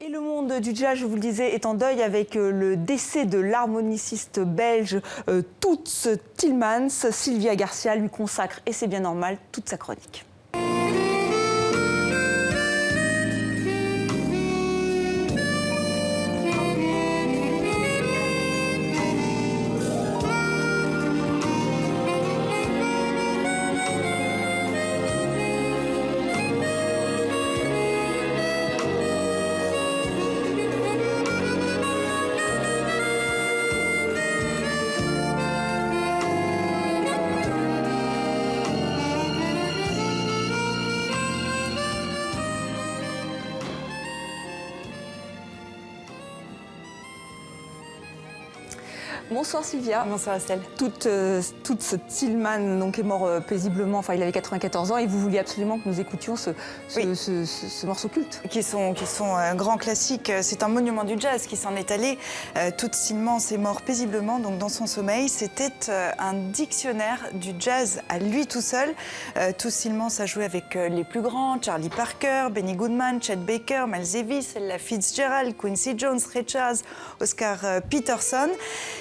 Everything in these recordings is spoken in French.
Et le monde du jazz, je vous le disais, est en deuil avec le décès de l'harmoniciste belge Toots Thielemans. Sylvia Garcia lui consacre, et c'est bien normal, toute sa chronique. Bonsoir Sylvia. Bonsoir Estelle. Toots Thielemans donc, est mort paisiblement, enfin il avait 94 ans et vous vouliez absolument que nous écoutions ce morceau culte. Qui sont un grand classique, c'est un monument du jazz qui s'en est allé. Toots Thielemans est mort paisiblement donc dans son sommeil. C'était un dictionnaire du jazz à lui tout seul. Toots Thielemans a joué avec les plus grands, Charlie Parker, Benny Goodman, Chet Baker, Miles Davis, Ella Fitzgerald, Quincy Jones, Ray Charles, Oscar Peterson.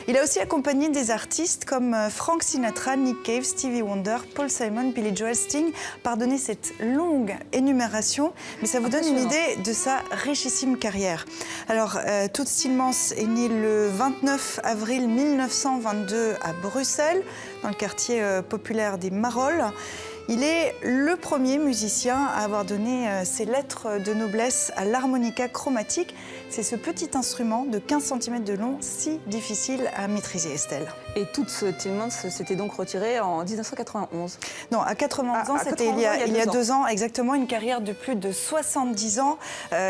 Il a aussi accompagné des artistes comme Frank Sinatra, Nick Cave, Stevie Wonder, Paul Simon, Billy Joel, Sting. Pardonnez cette longue énumération, mais ça vous donne une idée de sa richissime carrière. Alors, Toots Thielemans est né le 29 avril 1922 à Bruxelles, dans le quartier populaire des Marolles. Il est le premier musicien à avoir donné ses lettres de noblesse à l'harmonica chromatique. C'est ce petit instrument de 15 cm de long, si difficile à maîtriser, Estelle. Et Toots Thielemans s'était donc retiré en 1991. Non, à 91 ans, c'était il y a 2 ans, exactement, une carrière de plus de 70 ans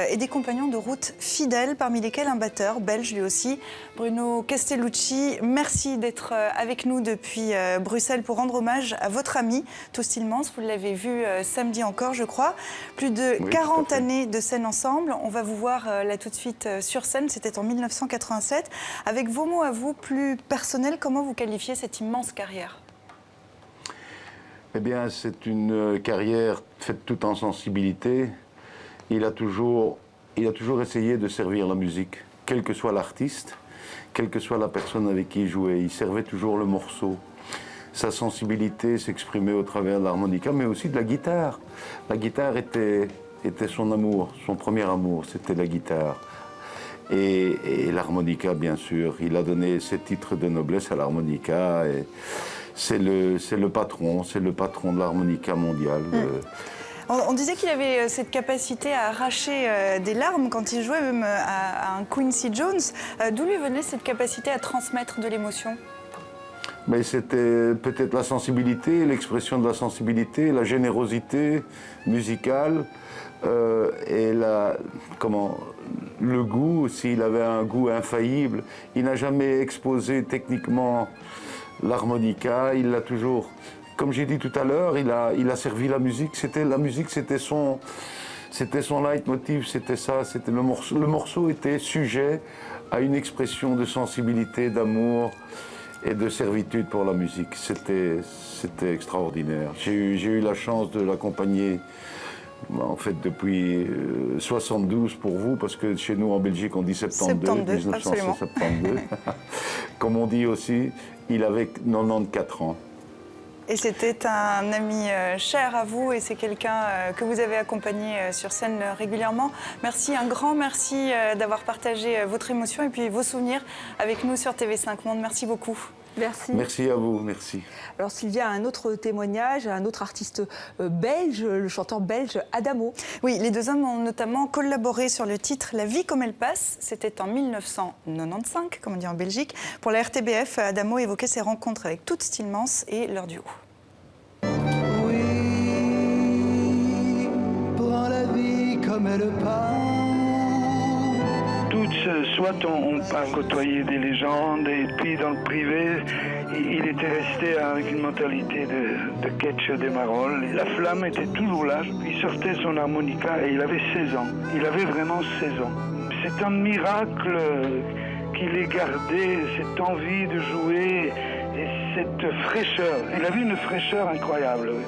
et des compagnons de route fidèles, parmi lesquels un batteur belge lui aussi, Bruno Castellucci. Merci d'être avec nous depuis Bruxelles pour rendre hommage à votre ami, Toots Thielemans. Vous l'avez vu samedi encore, je crois. Plus de 40 années de scène ensemble. On va vous voir là tout de suite sur scène. C'était en 1987. Avec vos mots à vous, plus personnels, comment vous qualifiez cette immense carrière ? Eh bien, c'est une carrière faite toute en sensibilité. Il a toujours essayé de servir la musique, quel que soit l'artiste, quelle que soit la personne avec qui il jouait. Il servait toujours le morceau. Sa sensibilité s'exprimait au travers de l'harmonica, mais aussi de la guitare. La guitare était son amour, son premier amour, c'était la guitare. Et l'harmonica, bien sûr. Il a donné ses titres de noblesse à l'harmonica. C'est le patron de l'harmonica mondiale. On disait qu'il avait cette capacité à arracher des larmes quand il jouait, même à un Quincy Jones. D'où lui venait cette capacité à transmettre de l'émotion ? Mais c'était peut-être la sensibilité, l'expression de la sensibilité, la générosité musicale et le goût aussi. Il avait un goût infaillible. Il n'a jamais exposé techniquement l'harmonica. Il l'a toujours, comme j'ai dit tout à l'heure, il a servi la musique. La musique, c'était son leitmotiv, c'était ça. C'était le morceau était sujet à une expression de sensibilité, d'amour et de servitude pour la musique. C'était extraordinaire. J'ai eu la chance de l'accompagner en fait depuis 72 pour vous, parce que chez nous en Belgique on dit 72, 1972. Comme on dit aussi, il avait 94 ans. Et c'était un ami cher à vous et c'est quelqu'un que vous avez accompagné sur scène régulièrement. Merci, un grand merci d'avoir partagé votre émotion et puis vos souvenirs avec nous sur TV5 Monde. Merci beaucoup. Merci. Merci à vous, merci. Alors Sylvia, un autre témoignage, un autre artiste belge, le chanteur belge Adamo. Oui, les deux hommes ont notamment collaboré sur le titre « La vie comme elle passe ». C'était en 1995, comme on dit en Belgique. Pour la RTBF, Adamo évoquait ses rencontres avec Toots Thielemans et leur duo. Oui, prends la vie comme elle passe. Soit on a côtoyé des légendes et puis dans le privé, il était resté avec une mentalité de catch des Marolles. La flamme était toujours là, il sortait son harmonica et il avait 16 ans. Il avait vraiment 16 ans. C'est un miracle qu'il ait gardé cette envie de jouer et cette fraîcheur. Il avait une fraîcheur incroyable. Oui.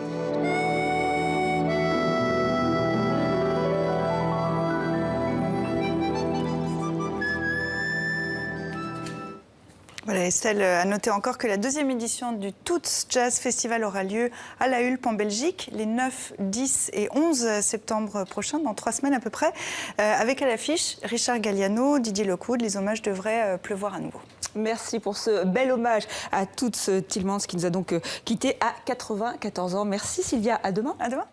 Voilà, Estelle, à noter encore que la 2e édition du Toots Jazz Festival aura lieu à La Hulpe en Belgique les 9, 10 et 11 septembre prochains, dans 3 semaines à peu près, avec à l'affiche Richard Galliano, Didier Lockwood. Les hommages devraient pleuvoir à nouveau. Merci pour ce bel hommage à Toots Thielemans qui nous a donc quittés à 94 ans. Merci Sylvia, à demain. À demain.